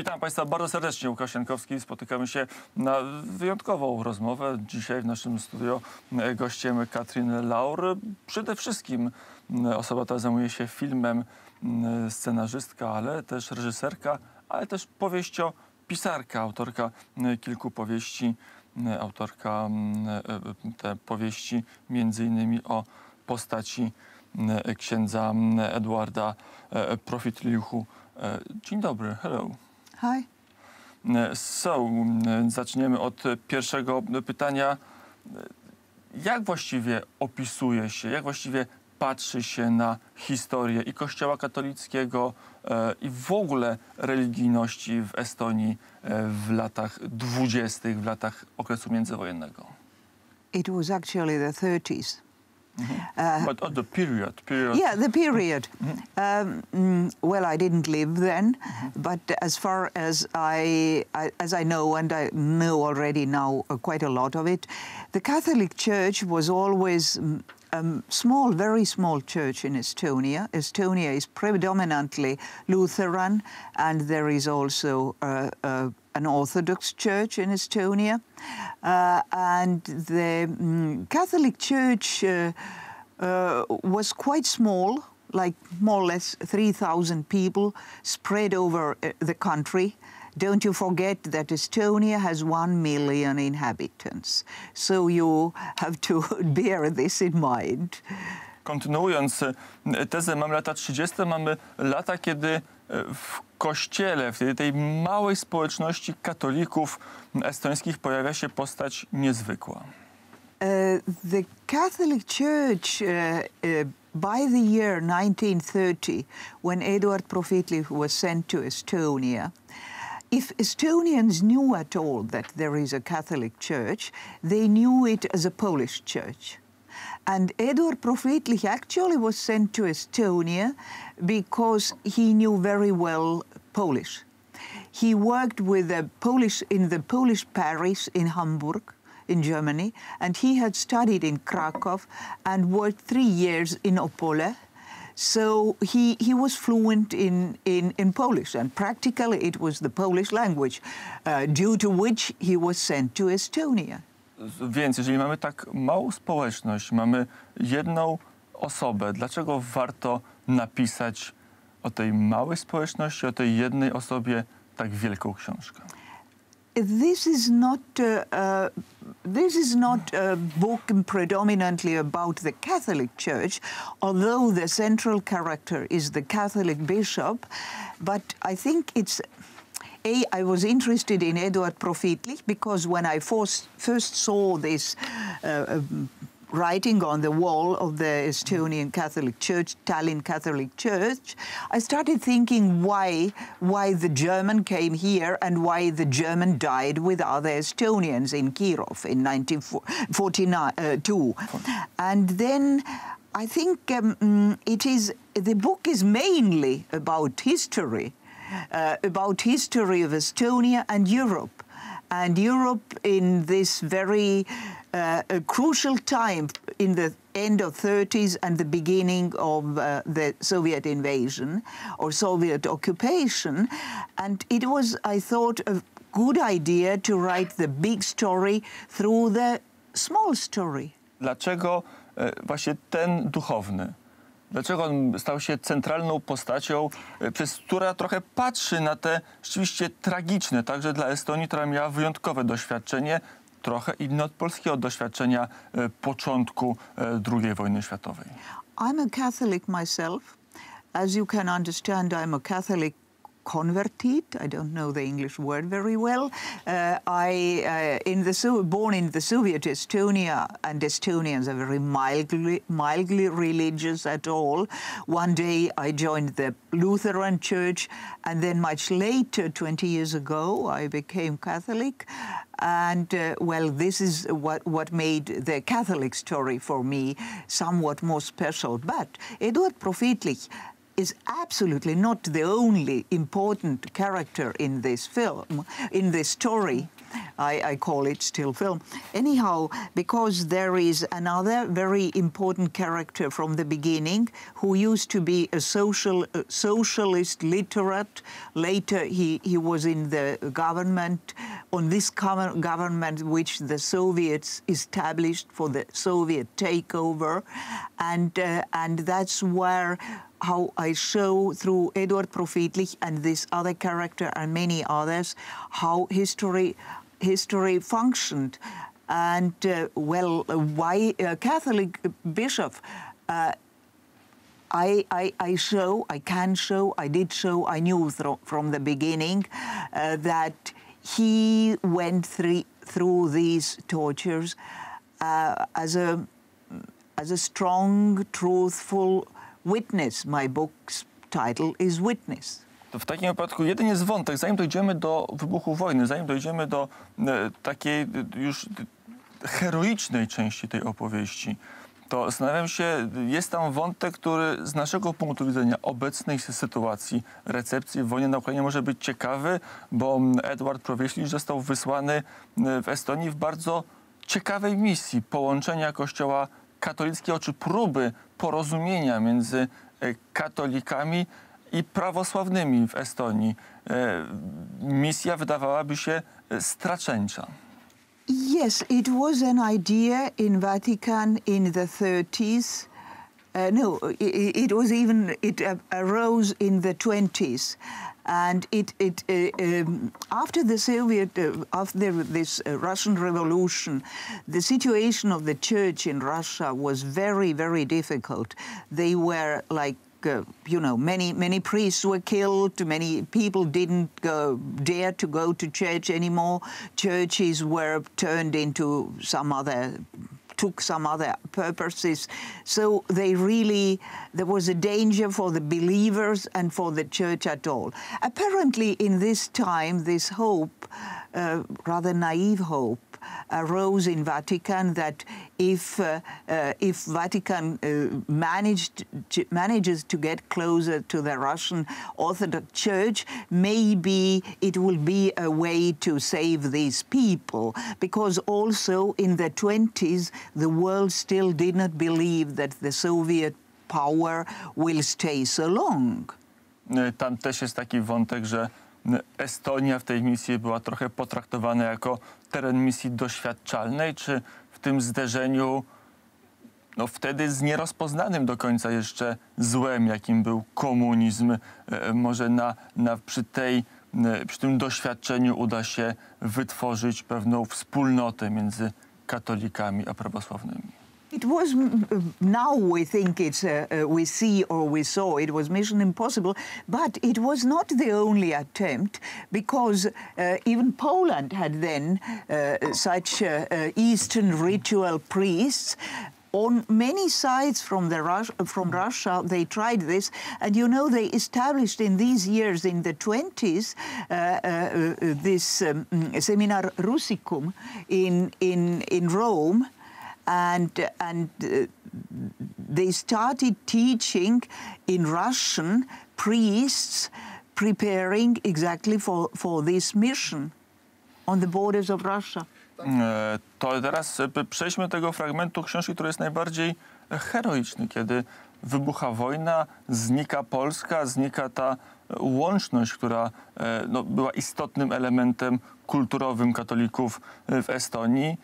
Witam Państwa bardzo serdecznie. Łukasz Jankowski. Spotykamy się na wyjątkową rozmowę. Dzisiaj w naszym studio gościem Katrin Laur. Przede wszystkim osoba ta zajmuje się filmem, scenarzystka, ale też reżyserka, ale też powieściopisarka, autorka kilku powieści, autorka te powieści między innymi o postaci księdza Eduarda Profitlichu. Dzień dobry, hello. Hi. Zaczniemy od pierwszego pytania. Jak właściwie opisuje się, jak właściwie patrzy się na historię i Kościoła katolickiego i w ogóle religijności w Estonii w latach 20., w latach okresu międzywojennego? It was actually the 30s. But the period. Yeah, the period. Well, I didn't live then, but as far as I know, and I know already now quite a lot of it, the Catholic Church was always small, very small church in Estonia. Estonia is predominantly Lutheran, and there is also an Orthodox church in Estonia. And the Catholic Church was quite small, like more or less 3,000 people spread over the country. Don't you forget that Estonia has 1 million inhabitants. So you have to bear this in mind. Kontynuując tezę, mamy lata 30., mamy lata, kiedy w kościele, w tej małej społeczności katolików estońskich pojawia się postać niezwykła. The Catholic Church by the year 1930, when Eduard Profittlich was sent to Estonia, if Estonians knew at all that there is a Catholic Church, they knew it as a Polish church. And Eduard Profittlich actually was sent to Estonia because he knew very well Polish. He worked with in the Polish parish in Hamburg, in Germany, and he had studied in Krakow and worked 3 years in Opole. So he was fluent in Polish, and practically it was the Polish language, due to which he was sent to Estonia. Więc jeżeli mamy tak małą społeczność, mamy jedną osobę, dlaczego warto napisać o tej małej społeczności, o tej jednej osobie tak wielką książkę? This is not a book predominantly about the Catholic Church, although the central character is the Catholic bishop. But I think it's I was interested in Eduard Profittlich because when I first saw this writing on the wall of the Estonian Catholic Church, Tallinn Catholic Church, I started thinking why the German came here and why the German died with other Estonians in Kirov in 1942. And then I think the book is mainly about history of Estonia and Europe. And Europe in this very crucial time in the end of 30s and the beginning of the Soviet invasion or Soviet occupation. And it was, I thought, a good idea to write the big story through the small story. Dlaczego właśnie ten duchowny? Dlaczego on stał się centralną postacią, która trochę patrzy na te rzeczywiście tragiczne, także dla Estonii, która miała wyjątkowe doświadczenie, trochę inne od polskiego doświadczenia początku II wojny światowej? I'm a Catholic myself. As you can understand, I'm a Catholic converted. I don't know the English word very well. Born in the Soviet Estonia, and Estonians are very mildly religious at all. One day I joined the Lutheran Church, and then much later, 20 years ago, I became Catholic. And, well, this is what made the Catholic story for me somewhat more special. But Eduard Profittlich is absolutely not the only important character in this film, in this story. I call it still film. Anyhow, because there is another very important character from the beginning who used to be a socialist literate. Later, he was in the government, on this government which the Soviets established for the Soviet takeover. And that's where how I show through Eduard Profittlich and this other character and many others how history functioned. And well, why a Catholic bishop? I did show, I knew from the beginning that he went through these tortures as a strong, truthful witness. My book's title is Witness. To w takim wypadku jeden jest wątek, zanim dojdziemy do wybuchu wojny, zanim dojdziemy do takiej już heroicznej części tej opowieści, to zastanawiam się, jest tam wątek, który z naszego punktu widzenia obecnej sytuacji, recepcji w wojnie na Ukrainie może być ciekawy, bo Eduard Profittlich został wysłany w Estonii w bardzo ciekawej misji połączenia Kościoła katolickiego, czy próby porozumienia między katolikami i prawosławnymi w Estonii. Misja wydawałaby się straceńcza. Yes, it was an idea in Vatican in the 30s. It arose in the 20s. And after this Russian Revolution, the situation of the church in Russia was very, very difficult. They were like, many priests were killed. Many people didn't dare to go to church anymore. Churches were turned into took some other purposes. So there was a danger for the believers and for the church at all. Apparently in this time, this hope, rather naive hope, arose in Vatican that if Vatican manages to get closer to the Russian Orthodox Church, maybe it will be a way to save these people. Because also in the 20s, the world still did not believe that the Soviet power will stay so long. Tam też jest taki wątek, że Estonia w tej misji była trochę potraktowana jako teren misji doświadczalnej, czy w tym zderzeniu wtedy z nierozpoznanym do końca jeszcze złem, jakim był komunizm, może przy tym doświadczeniu uda się wytworzyć pewną wspólnotę między katolikami a prawosławnymi. It was, now we think it's, we saw it was mission impossible, but it was not the only attempt, because even Poland had then such Eastern ritual priests. On many sides from Russia, they tried this, and they established in these years, in the 20s, this seminar Russicum in Rome. And they started teaching in Russian priests preparing exactly for this mission on the borders of Russia. To teraz przejdźmy do tego fragmentu książki, który jest najbardziej heroiczny, kiedy wybucha wojna, znika Polska, znika ta łączność, która była istotnym elementem kulturowym katolików w Estonii,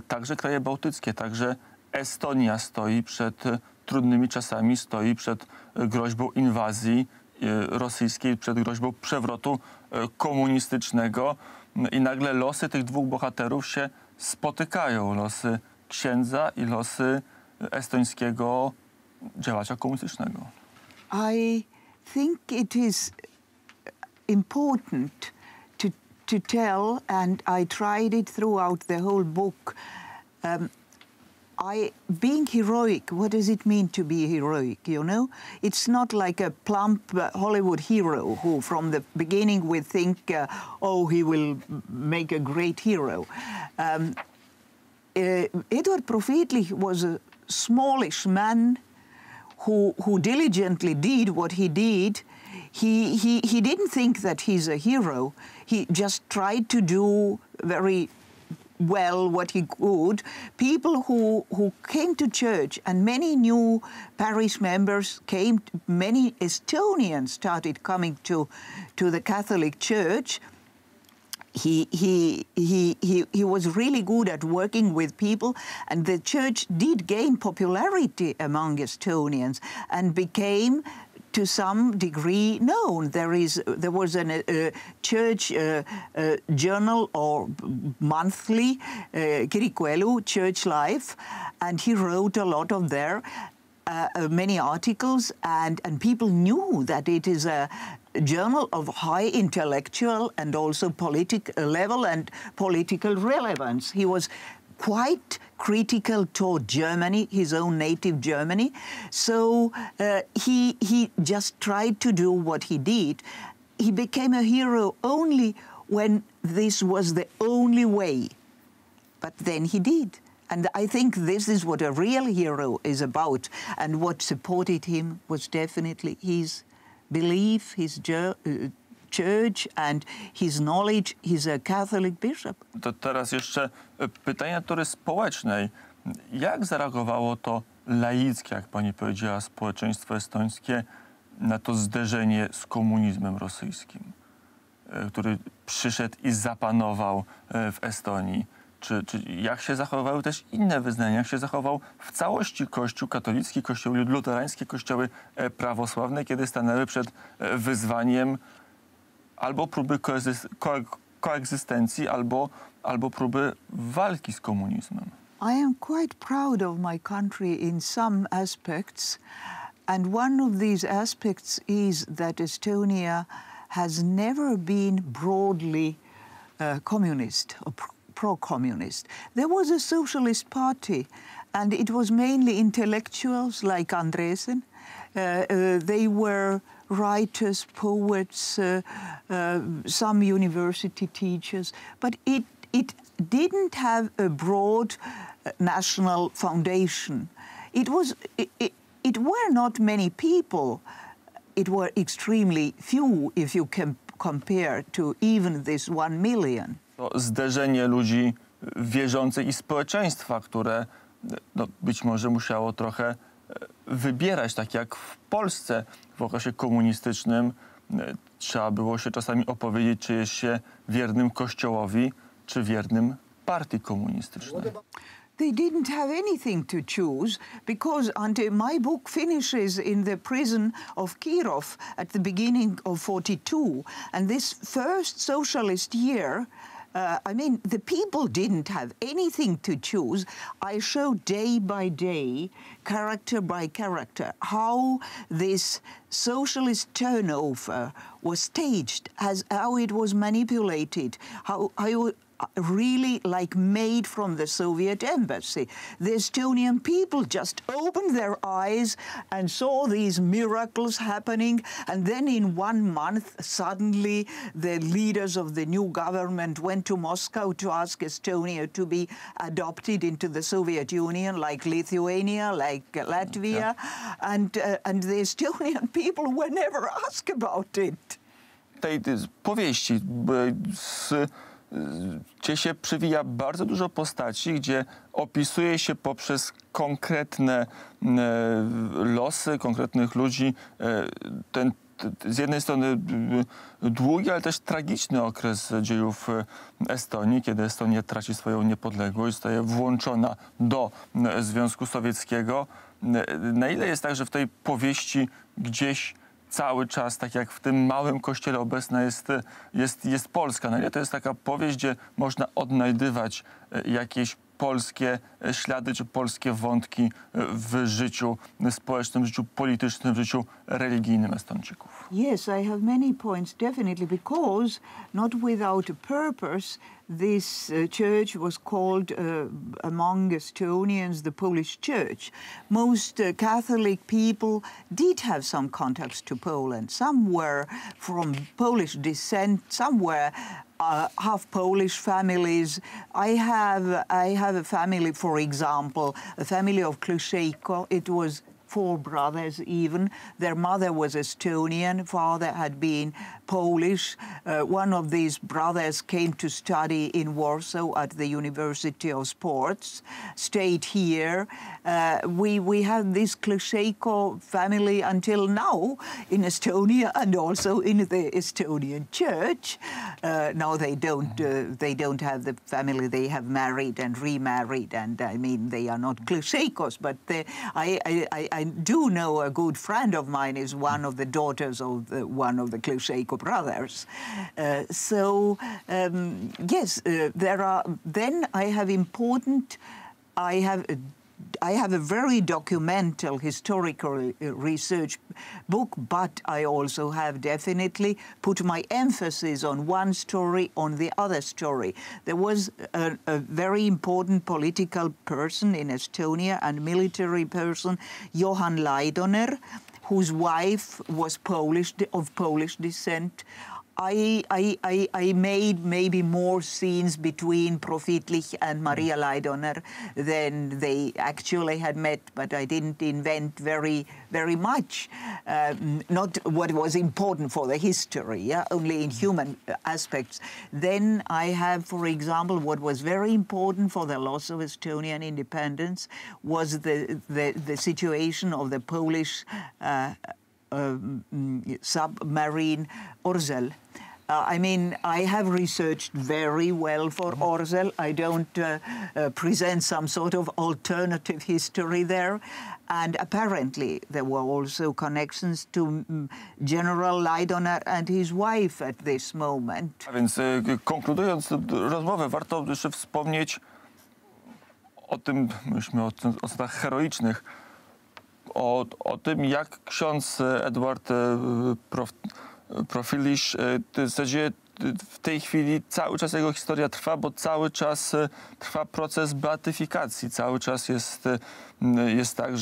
także kraje bałtyckie, także Estonia stoi przed trudnymi czasami, stoi przed groźbą inwazji rosyjskiej, przed groźbą przewrotu komunistycznego i nagle losy tych dwóch bohaterów się spotykają, losy księdza i losy estońskiego działacza komunistycznego. I think it is important to tell, and I tried it throughout the whole book. Being heroic, what does it mean to be heroic, It's not like a plump Hollywood hero who from the beginning we think, he will make a great hero. Eduard Profittlich was a smallish man who diligently did what he did, he didn't think that he's a hero. He just tried to do very well what he could. People who came to church, and many new parish members came, many Estonians started coming to the Catholic Church. He was really good at working with people, and the church did gain popularity among Estonians and became to some degree known. There was a church journal or monthly, Kirikuelu, Church Life, and he wrote a lot of there, many articles, and people knew that it is a journal of high intellectual and also political level and political relevance. He was quite critical toward Germany, his own native Germany. So he just tried to do what he did. He became a hero only when this was the only way. But then he did. And I think this is what a real hero is about. And what supported him was definitely his belief, his church and his knowledge. He's a Catholic bishop. To teraz jeszcze pytanie natury społecznej. Jak zareagowało to laickie, jak pani powiedziała, społeczeństwo estońskie na to zderzenie z komunizmem rosyjskim, który przyszedł i zapanował w Estonii? Czy jak się zachowały też inne wyznania? Jak się zachował w całości Kościół katolicki, kościoły luterańskie, kościoły prawosławne, kiedy stanęły przed wyzwaniem albo próby koegzystencji, albo próby walki z komunizmem? I am quite proud of my country in some aspects, and one of these aspects is that Estonia has never been broadly communist or pro-communist. There was a socialist party, and it was mainly intellectuals like Andresen. They were writers, poets, some university teachers, but it didn't have a broad national foundation. It were not many people. It were extremely few if you can compare to even this 1 million. To zderzenie ludzi wierzących i społeczeństwa, które być może musiało trochę wybierać, tak jak w Polsce w okresie komunistycznym trzeba było się czasami opowiedzieć, czy jest się wiernym Kościołowi, czy wiernym partii komunistycznej. They didn't have anything to choose because until my book finishes in the prison of Kirov at the beginning of 42, and this first socialist year, I mean, the people didn't have anything to choose. I show day by day, character by character, how this socialist turnover was staged, how it was manipulated, how really like made from the Soviet embassy. The Estonian people just opened their eyes and saw these miracles happening, and then in 1 month suddenly the leaders of the new government went to Moscow to ask Estonia to be adopted into the Soviet Union, like Lithuania, like Latvia, and the Estonian people were never asked about it. Tej powieści gdzie się przywija bardzo dużo postaci, gdzie opisuje się poprzez konkretne losy konkretnych ludzi ten z jednej strony długi, ale też tragiczny okres dziejów Estonii, kiedy Estonia traci swoją niepodległość, zostaje włączona do Związku Sowieckiego. Na ile jest tak, że w tej powieści gdzieś cały czas, tak jak w tym małym kościele obecna jest Polska. Na ile to jest taka powieść, gdzie można odnajdywać jakieś polskie ślady czy polskie wątki w życiu społecznym, w życiu politycznym, w życiu religijnym Estończyków? Yes, I have many points, definitely, because not without a purpose, this church was called among Estonians the Polish Church. Most Catholic people did have some contacts to Poland. Some were from Polish descent, some were half Polish families. I have a family, for example, a family of Kluszejko. It was 4 brothers even. Their mother was Estonian, father had been Polish. One of these brothers came to study in Warsaw at the University of Sports, stayed here. We have this Kleszejko family until now in Estonia and also in the Estonian church. Now they don't have the family, they have married and remarried, and I mean they are not Kleszejkos, but I do know a good friend of mine is one of the daughters of one of the Kleszejko brothers. Yes, there are. Then I have important. I have a very documental historical research book, but I also have definitely put my emphasis on one story, on the other story. There was a very important political person in Estonia and military person, Johan Laidoner, whose wife was of Polish descent. I made maybe more scenes between Profittlich and Maria Laidoner than they actually had met, but I didn't invent very much. Not what was important for the history, yeah? Only in human aspects. Then I have, for example, what was very important for the loss of Estonian independence was the situation of the Polish submarine Orzel. I mean, I have researched very well for Orzel. I don't present some sort of alternative history there. And apparently there were also connections to General Laidoner and his wife at this moment. A więc konkludując rozmowę, warto jeszcze wspomnieć o tym, myśmy o cenach heroicznych, o tym, jak ksiądz Eduard Profittlich w zasadzie w tej chwili cały czas jego historia trwa, bo cały czas trwa proces beatyfikacji. Cały czas jest tak,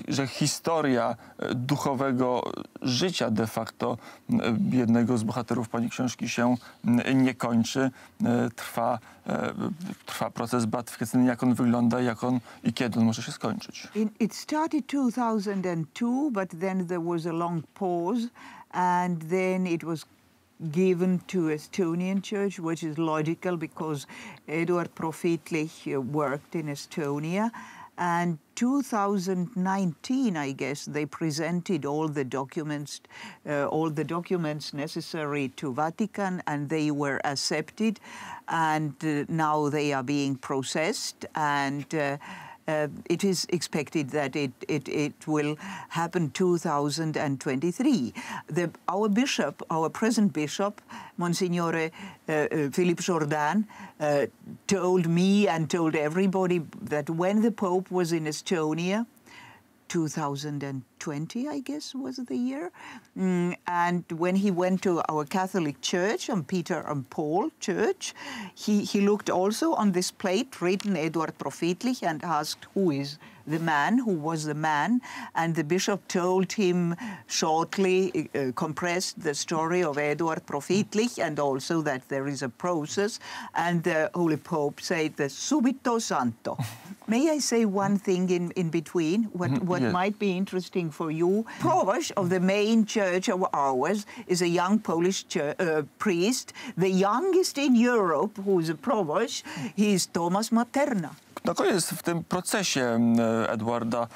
że historia duchowego życia de facto jednego z bohaterów pani książki się nie kończy. Trwa proces beatyfikacyjny, jak on wygląda, i kiedy on może się skończyć. It started 2002, but then there was a long pause, and then it was given to Estonian church, which is logical because Eduard Profittlich worked in Estonia. And 2019, I guess, they presented all the documents necessary to Vatican, and they were accepted. And now they are being processed, and it is expected that it will happen 2023. Our present bishop, Monsignore Philippe Jourdain, told me and told everybody that when the Pope was in Estonia, 2020, I guess, was the year. And when he went to our Catholic church, on Peter and Paul Church, he looked also on this plate written Eduard Profittlich and asked who was the man. And the bishop told him shortly, compressed the story of Eduard Profittlich and also that there is a process. And the Holy Pope said the subito santo. May I say one thing in between, what might be interesting for you? Proboszcz of the main church of ours is a young Polish priest, the youngest in Europe who's a proboszcz. He's Tomasz Materna. Na koniec w tym procesie Eduarda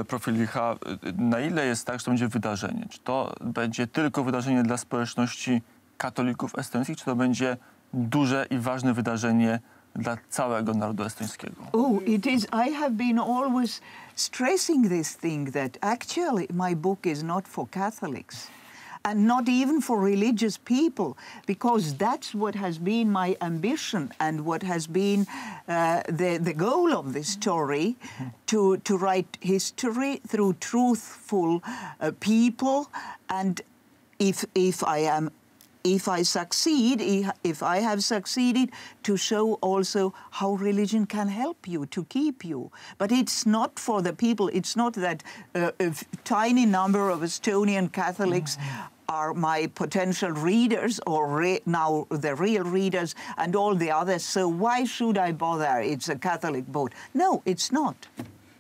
Profittlicha, na ile jest tak, że to będzie wydarzenie? Czy to będzie tylko wydarzenie dla społeczności katolików estońskich, czy to będzie duże i ważne wydarzenie dla całego narodu estońskiego? Oh, it is. I have been always stressing this thing that actually my book is not for Catholics and not even for religious people, because that's what has been my ambition and what has been the goal of this story, to write history through truthful people. And if I have succeeded, to show also how religion can help you, to keep you. But it's not for the people. It's not that a tiny number of Estonian Catholics are my potential readers or now the real readers and all the others. So why should I bother? It's a Catholic book. No, it's not.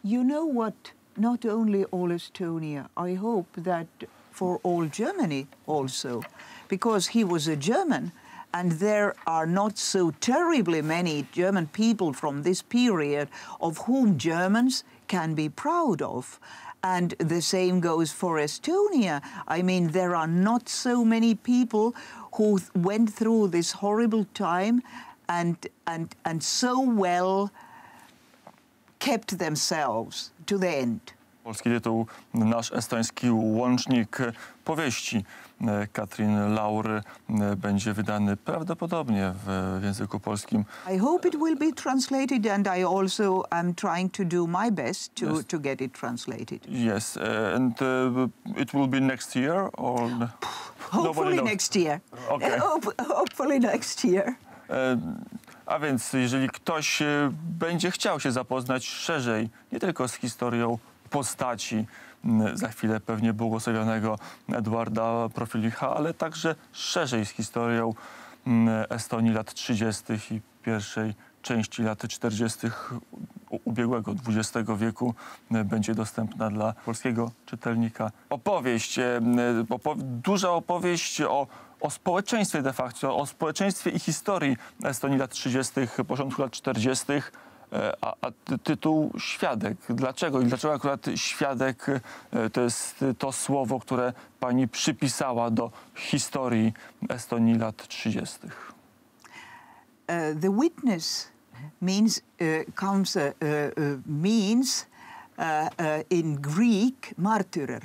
You know what not only all Estonia, I hope that for all Germany also, because he was a German, and there are not so terribly many German people from this period of whom Germans can be proud of. And the same goes for Estonia. I mean, there are not so many people who went through this horrible time and so well kept themselves to the end. Polski tytuł Nasz estoński łącznik powieści Katrin Laur będzie wydany prawdopodobnie w języku polskim. I hope it will be translated, and I also am trying to do my best to get it translated. Yes, and it will be next year, or hopefully next year. Okay. Hopefully next year. A więc jeżeli ktoś będzie chciał się zapoznać szerzej, nie tylko z historią postaci, za chwilę pewnie błogosławionego Eduarda Profitlicha, ale także szerzej z historią Estonii lat 30. i pierwszej części lat 40. ubiegłego XX wieku, będzie dostępna dla polskiego czytelnika. Opowieść, duża opowieść o społeczeństwie de facto, o społeczeństwie i historii Estonii lat 30., początku lat 40., a tytuł Świadek. Dlaczego? I dlaczego akurat świadek to jest to słowo, które pani przypisała do historii Estonii lat 30.? The witness means in Greek martyr,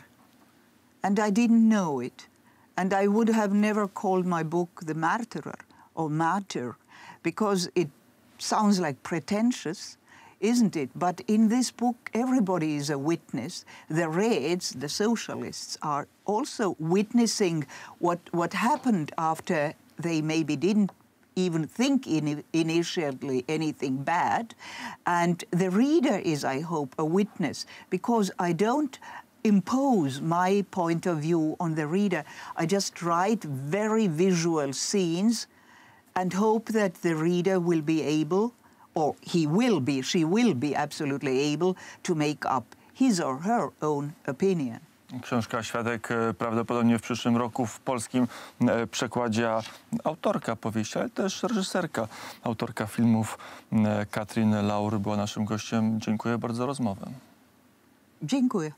and I didn't know it, and I would have never called my book The Martyr or Martyr, because it sounds like pretentious, isn't it? But in this book, everybody is a witness. The Reds, the socialists, are also witnessing what happened after they maybe didn't even think initially anything bad. And the reader is, I hope, a witness, because I don't impose my point of view on the reader. I just write very visual scenes and hope that the reader will be able, or she will be absolutely able to make up his or her own opinion. Książka Świadek prawdopodobnie w przyszłym roku w polskim przekładzie autorka powieści, ale też reżyserka, autorka filmów Katrin Laur była naszym gościem. Dziękuję bardzo za rozmowę. Dziękuję.